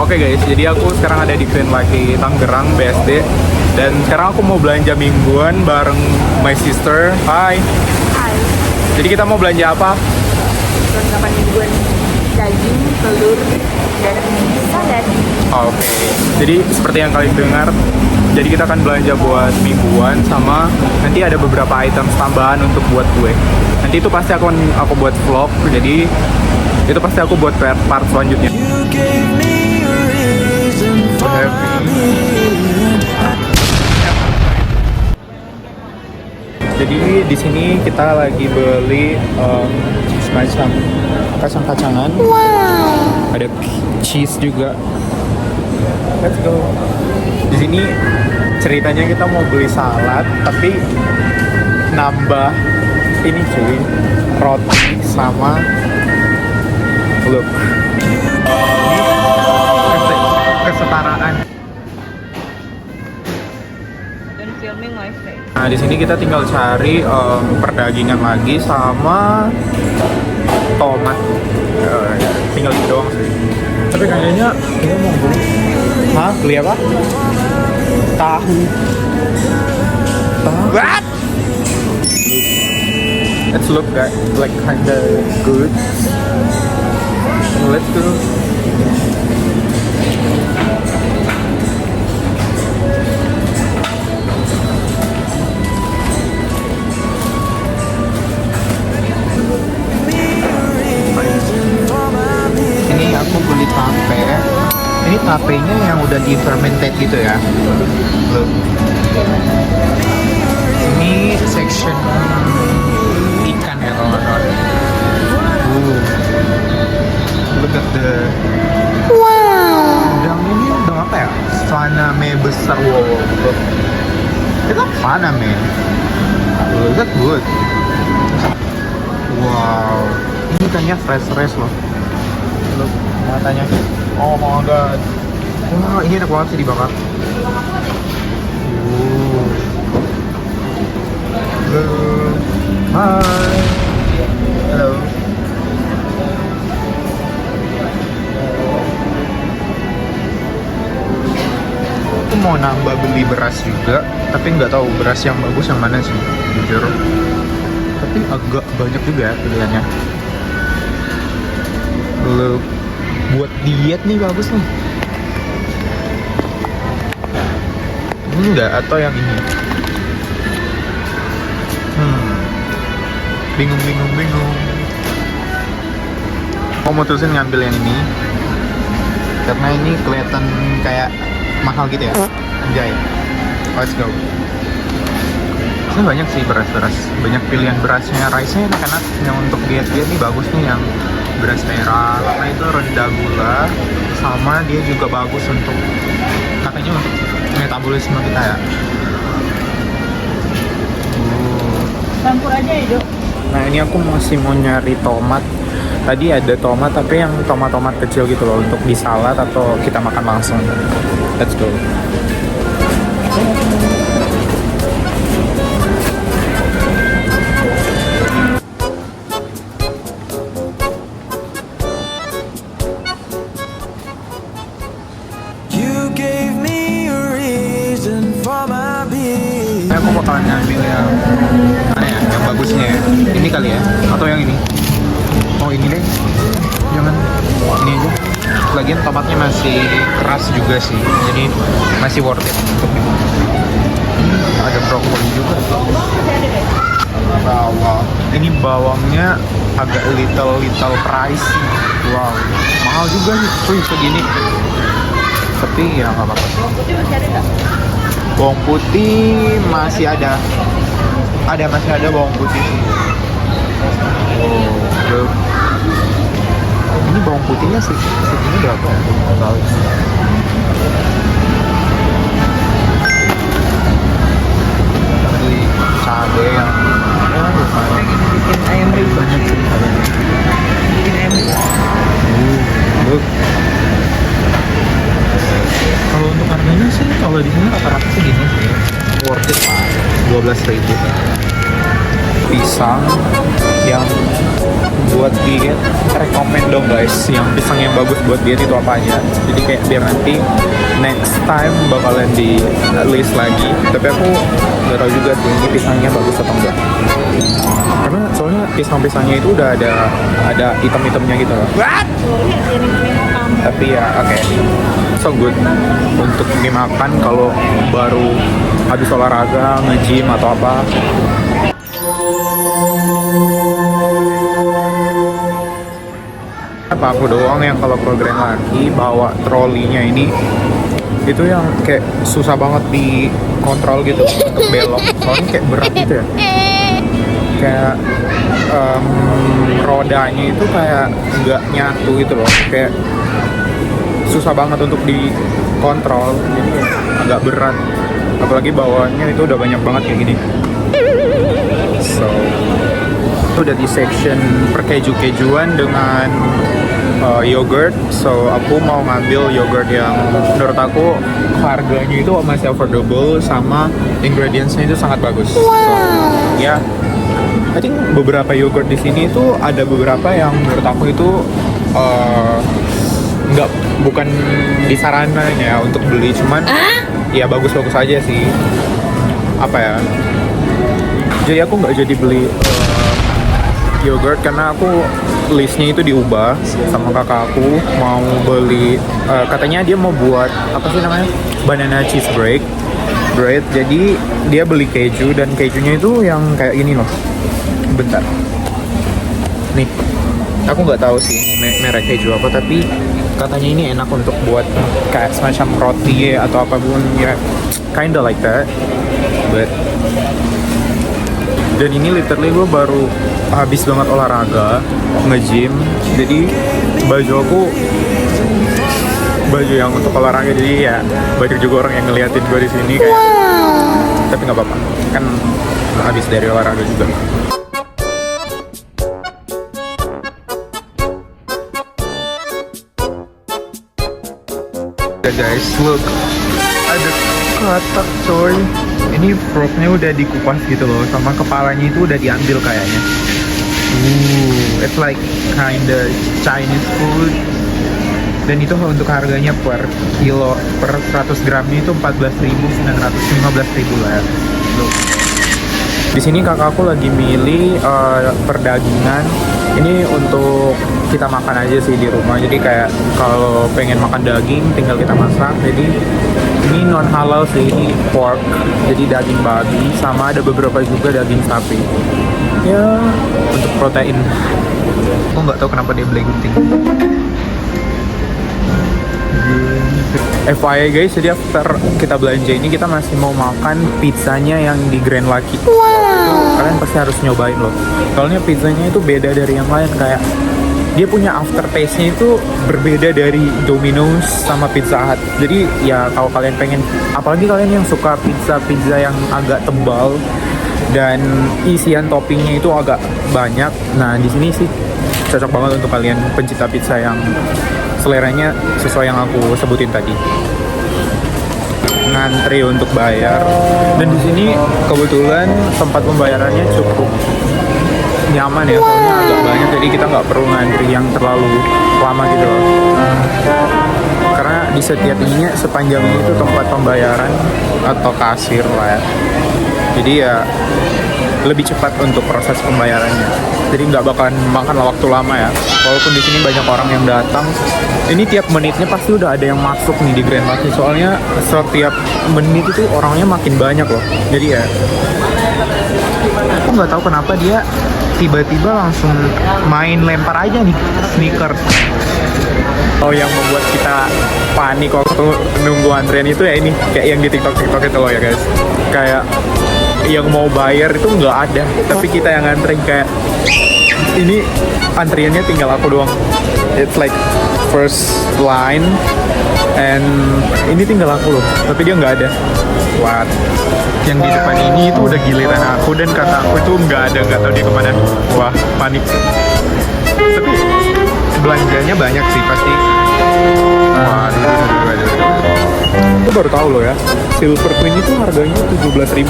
Oke guys, jadi aku sekarang ada di Green Lucky Tangerang BSD. Dan sekarang aku mau belanja mingguan bareng my sister. Hai. Hai, Jadi kita mau belanja apa? perlengkapan mingguan daging, telur, dan salad. Oke. Jadi seperti yang kalian dengar, jadi kita akan belanja buat mingguan sama nanti ada beberapa item tambahan untuk buat kue. Nanti itu pasti aku buat vlog. Jadi itu pasti aku buat part selanjutnya. Jadi di sini kita lagi beli semacam kacang-kacangan. Wow. Ada cheese juga. Let's go. Di sini ceritanya kita mau beli salad, tapi nambah ini cuy, roti sama look. Ini kesetaraan. Dan filming my face. Nah, di sini kita tinggal cari perdagingan lagi sama tomat. Tinggal itu doang sih. Tapi kayaknya kita mau beli. Hah? Beli apa? Tahu. What? Let's look like kinda good. Let's go. Ini aku beli tape. Ini tapenya yang udah di fermented gitu ya. Look. Ini section ikan ya kalau nggak salah. Look at the. Wow. Udang ini udang apa ya? Faname besar. Wow. Look. Itu faname. Look at good. Wow. Ini ikannya fresh loh. Look, matanya. Oh my god. Wah, ini enak banget sih dibakar. Halo. Hai. Halo. Aku mau nambah beli beras juga, tapi nggak tahu beras yang bagus yang mana sih, jujur. Tapi agak banyak juga pilihannya. Look, buat diet nih bagus nih. Ini enggak atau yang ini? Bingung. Aku mutusin ngambil yang ini karena ini kelihatan kayak mahal gitu ya. Anjay. Let's go. Ini banyak sih beras, banyak pilihan berasnya. Rice-nya enak-enak. Yang untuk diet nih bagus nih yang beras merah karena itu rendah gula, sama dia juga bagus untuk katanya untuk metabolisme kita ya. Campur aja ya, Dok. Nah, ini aku masih mau nyari tomat. Tadi ada tomat tapi yang tomat kecil gitu loh untuk di salad atau kita makan langsung. Let's go. Aku bakalan ngambil yang mana ya, yang bagusnya ya. Ini kali ya, atau yang ini. Oh ini deh, jangan ini aja. Lagian tomatnya masih keras juga sih, jadi masih worth it. Ada brokoli juga. Bawang, ini bawangnya agak little pricey. Wow, mahal juga sih, cuy segini. Tapi ya nggak apa-apa. Bawang putih masih ada nggak? Bawang putih masih ada. Masih ada bawang putih sih. Oh, ini bawang putihnya sih segini berapa ya? Nggak tahu. Beli cabai yang lumayan. Bikin ayam rebus. Banyak sih cabainya. Bikin ayam rebus. Look. Kalau untuk harganya sih, kalau di sini rata-rata sih gini sih, worth it lah, 12.000. Pisang yang buat diet, rekomend dong guys yang pisang yang bagus buat diet itu apa aja. Jadi kayak biar nanti next time bakalan di list lagi. Tapi aku nggak tahu juga sih ini pisangnya bagus atau enggak. Karena soalnya pisang-pisangnya itu udah ada item-itemnya gitu loh. Tapi ya oke. So good untuk dimakan kalau baru habis olahraga, nge-gym atau apa. Apa aku doang yang kalau ke Grand Laki bawa trolinya ini itu yang kayak susah banget dikontrol gitu untuk belok, soalnya kayak berat gitu ya, kayak rodanya itu kayak nggak nyatu gitu loh, kayak susah banget untuk dikontrol, jadi agak berat, apalagi bawaannya itu udah banyak banget kayak gini. So itu udah di section perkeju-kejuan dengan yogurt. So aku mau ngambil yogurt yang menurut aku harganya itu masih affordable sama ingredientsnya itu sangat bagus. So ya, I think beberapa yogurt di sini itu ada beberapa yang menurut aku itu bukan disarankan ya untuk beli, cuman ya bagus-bagus aja sih. Apa ya? Jadi aku nggak jadi beli yogurt karena aku listnya itu diubah sama kakak aku, mau beli katanya dia mau buat apa sih namanya, banana cheese bread. Jadi dia beli keju dan kejunya itu yang kayak gini loh. Bentar, nih aku nggak tahu sih ini merek keju apa, tapi katanya ini enak untuk buat kayak semacam roti atau apapun ya, kinda like that. Dan ini literally gue baru habis banget olahraga, nge-gym. Jadi baju aku baju yang untuk olahraga, jadi ya banyak juga orang yang ngeliatin gue di sini kayak. Tapi nggak apa-apa, kan habis dari olahraga juga. Guys, look, ada katak coy. Ini frognya udah dikupas gitu loh, sama kepalanya itu udah diambil kayaknya. It's like kinda Chinese food. Dan itu untuk harganya per kilo, per 100 gramnya itu 14.915.000 lah ya. Look. Di sini kakakku lagi milih perdagingan. Ini untuk kita makan aja sih di rumah. Jadi kayak kalau pengen makan daging tinggal kita masak. Jadi ini non halal sih, ini pork. Jadi daging babi sama ada beberapa juga daging sapi. Ya untuk protein. Aku nggak tahu kenapa dia beli gunting. FYI guys, jadi after kita belanja ini kita masih mau makan pizzanya yang di Grand Laki. Itu kalian pasti harus nyobain loh. Soalnya pizzanya itu beda dari yang lain, kayak dia punya aftertaste-nya itu berbeda dari Domino's sama Pizza Hut. Jadi ya kalau kalian pengen, apalagi kalian yang suka pizza yang agak tebal dan isian toppingnya itu agak banyak, nah di sini sih cocok banget untuk kalian pencinta pizza yang seleranya sesuai yang aku sebutin tadi. Ngantri untuk bayar, dan di sini kebetulan tempat pembayarannya cukup nyaman ya, soalnya agak banyak, jadi kita nggak perlu ngantri yang terlalu lama gitu loh. Karena di setiap ininya sepanjang ini itu tempat pembayaran atau kasir lah ya. Jadi ya lebih cepat untuk proses pembayarannya. Jadi nggak bakalan makan waktu lama ya. Walaupun di sini banyak orang yang datang, ini tiap menitnya pasti udah ada yang masuk nih di Grand Laki. Soalnya setiap menit itu orangnya makin banyak loh. Jadi ya, aku nggak tahu kenapa dia tiba-tiba langsung main lempar aja nih sneaker. Oh, yang membuat kita panik waktu nunggu antrian itu ya ini, kayak yang di TikTok itu loh ya guys. Kayak yang mau bayar itu nggak ada, tapi kita yang ngantri, kayak ini antriannya tinggal aku doang. It's like first line and ini tinggal aku loh, tapi dia nggak ada. What? Yang di depan ini itu udah giliran aku, dan kata aku itu nggak ada, nggak tahu dia kemana. Wah, panik. Tapi belanjanya banyak sih pasti. Waduh. Aku baru tahu loh ya, Silver Queen itu harganya 17.000.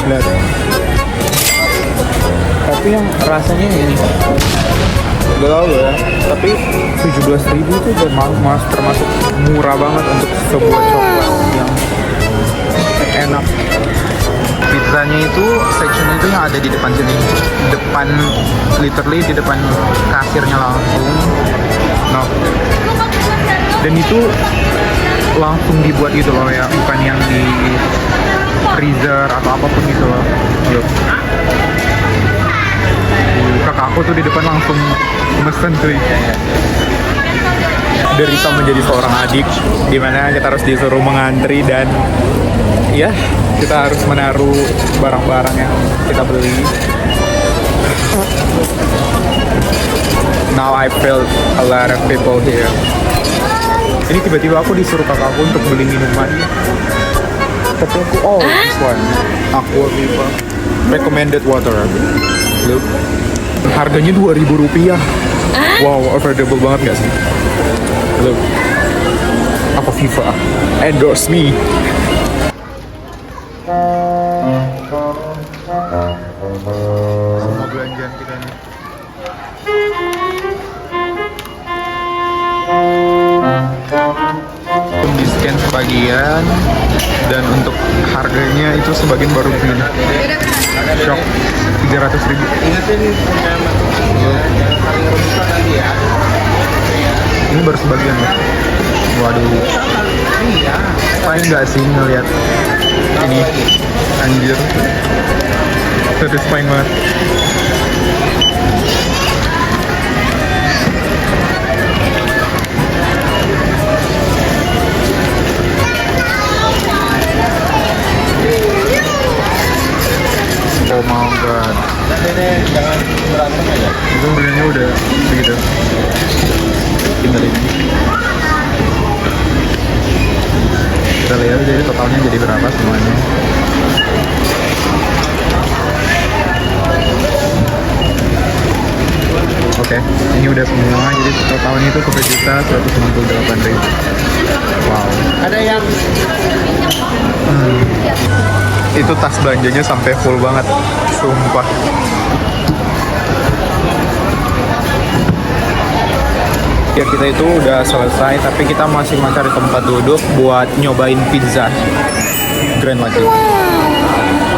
Lihat. Tapi yang rasanya ini Gak tau ya, tapi 17.000 itu udah mas termasuk murah banget untuk sebuah coklat yang enak. Pizzanya itu section itu yang ada di depan sini, depan literally di depan kasirnya langsung. No. Dan itu langsung dibuat gitu loh ya, bukan yang di freezer atau apapun gitu loh. Loh. Kakakku tuh di depan langsung mesen cuy. Derita menjadi seorang adik, dimana kita harus disuruh mengantri dan ya kita harus menaruh barang-barang yang kita beli. Now I felt a lot of people here. Ini tiba-tiba aku disuruh kakakku untuk beli minuman. Tapi aku, oh this one, Aqua Viva recommended water. Look, harganya 2.000 rupiah. Wow, affordable banget gak sih? Look, Aqua Viva endorse me. Semua belanjaan kita nih. Di scan sebagian dan untuk harganya itu sebagian baru begini. Shock 300.000. Ini baru sebagian ya. Waduh. Paling nggak sih ngeliat ini, anjir. Satisfying banget. Oh my god. Jangan berantem aja. Itu harganya udah segitu. Tinggal ini. Kita lihat jadi totalnya jadi berapa semuanya. Oke, ini udah semua. Jadi totalnya itu 1.168.000. Wow. Ada yang Itu tas belanjanya sampai full banget, sumpah. Ya kita itu udah selesai, tapi kita masih mau cari tempat duduk buat nyobain pizza. Keren lagi.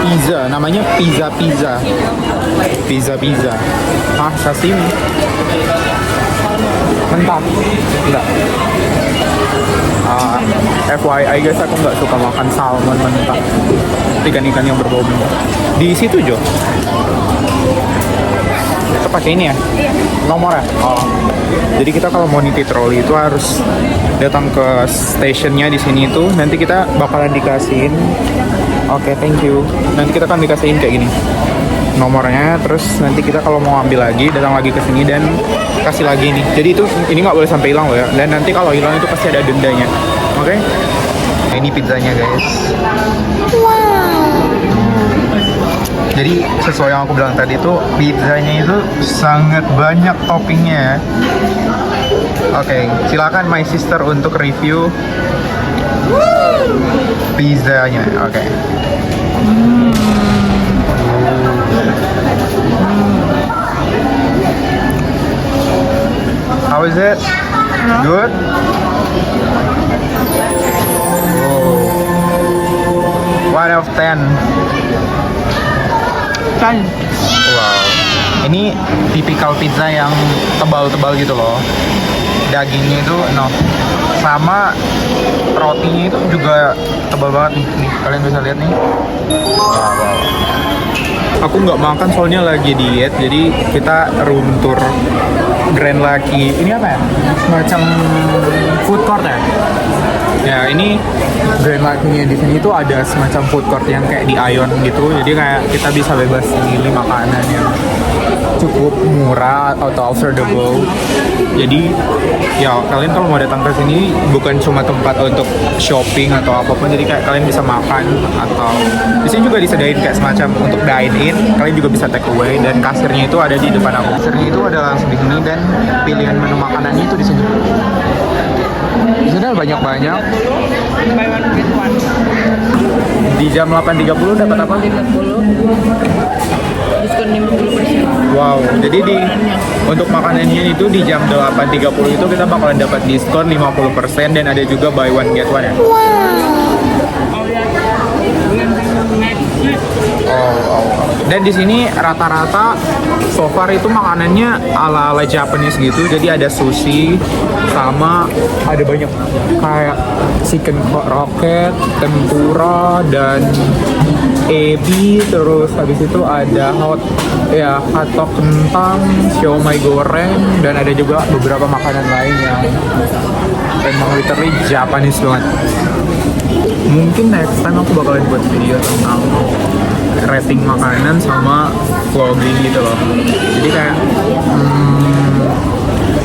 Pizza, namanya pizza. Ah, sashimi. Mentah. Enggak. FYI guys, aku nggak suka makan salmon mentah. Ikan-ikan yang berbau mentah. Di situ Jo. Itu pakai ini ya? Iya. Nomornya? Oh. Jadi kita kalau mau nitip troli itu harus datang ke stationnya di sini itu. Nanti kita bakalan dikasihin. Oke, thank you. Nanti kita akan dikasihin kayak gini nomornya, terus nanti kita kalau mau ambil lagi datang lagi ke sini dan kasih lagi nih. Jadi itu ini nggak boleh sampai hilang loh ya. Dan nanti kalau hilang itu pasti ada dendanya. Oke? Ini pizzanya guys. Jadi sesuai yang aku bilang tadi itu pizzanya itu sangat banyak toppingnya. Oke, silakan my sister untuk review pizzanya. Oke. How is it? Good? Oh. 1 out of 10. kan Wow. Ini tipikal pizza yang tebal-tebal gitu loh. Dagingnya itu sama rotinya itu juga tebal banget nih. Kalian bisa lihat nih. Wow. Aku nggak makan soalnya lagi diet, jadi kita room tour Grand Lucky. Ini apa ya? Semacam food court ya? Ya ini Grand Lucky-nya di sini tuh ada semacam food court yang kayak di Ion gitu. Jadi kayak kita bisa bebas milih makanan yang cukup murah atau affordable. Jadi ya kalian kalau mau datang ke sini bukan cuma tempat untuk shopping atau apapun, jadi kayak kalian bisa makan atau di sini juga disediain kayak semacam untuk dine in. Kalian juga bisa take away dan kasirnya itu ada di depan aku. Kasirnya itu ada langsung di sini dan pilihan menu makanannya itu di sini. Di sini banyak-banyak. buy one get one. Di jam 8.30 dapat apa? 30 diskon 50%. Wow, jadi untuk makanannya itu di jam 8.30 itu kita bakalan dapat diskon 50% dan ada juga buy one get one ya. Dan di sini rata-rata so far itu makanannya ala-ala Japanese gitu. Jadi ada sushi sama ada banyak kayak chicken rocket, tempura dan ebi, terus habis itu ada hotdog kentang, siomay goreng, dan ada juga beberapa makanan lain yang emang literally Japanese banget. Mungkin next time aku bakalan buat video tentang rating makanan sama vlogging gitu loh. Jadi kayak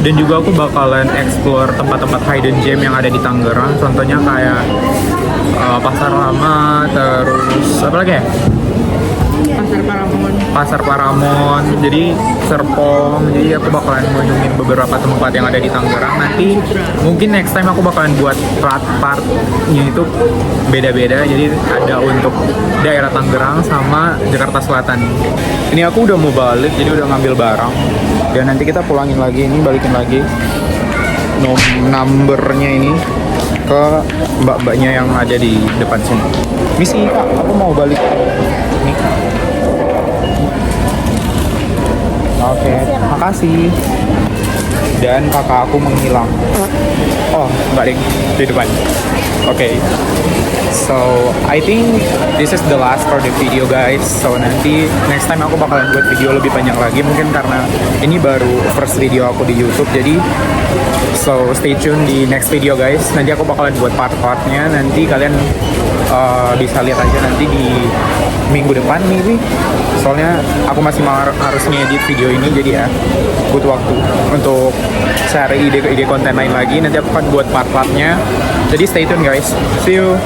dan juga aku bakalan explore tempat-tempat hidden gem yang ada di Tangerang. Contohnya kayak Pasar Lama, terus apa lagi ya? Pasar Paramon, jadi Serpong. Jadi aku bakalan ngunjungin beberapa tempat yang ada di Tangerang. Nanti mungkin next time aku bakalan buat partnya itu beda-beda. Jadi ada untuk daerah Tangerang sama Jakarta Selatan. Ini aku udah mau balik, jadi udah ngambil barang. Dan nanti kita pulangin lagi, ini balikin lagi numbernya ini ke mbak-mbaknya yang ada di depan sini. Misi Kak, aku mau balik. Nih. Oke, makasih. Dan kakak aku menghilang. Oh, balik di depan. Oke. So, I think this is the last for the video guys. So, nanti next time aku bakalan buat video lebih panjang lagi. Mungkin karena ini baru first video aku di YouTube. Jadi, so stay tune di next video guys. Nanti aku bakalan buat part-partnya. Nanti kalian bisa lihat aja nanti di minggu depan maybe. Soalnya aku masih harus ngedit video ini. Jadi ya, butuh waktu untuk cari ide-ide konten lain lagi. Nanti aku akan buat part-partnya. Jadi stay tune guys. See you.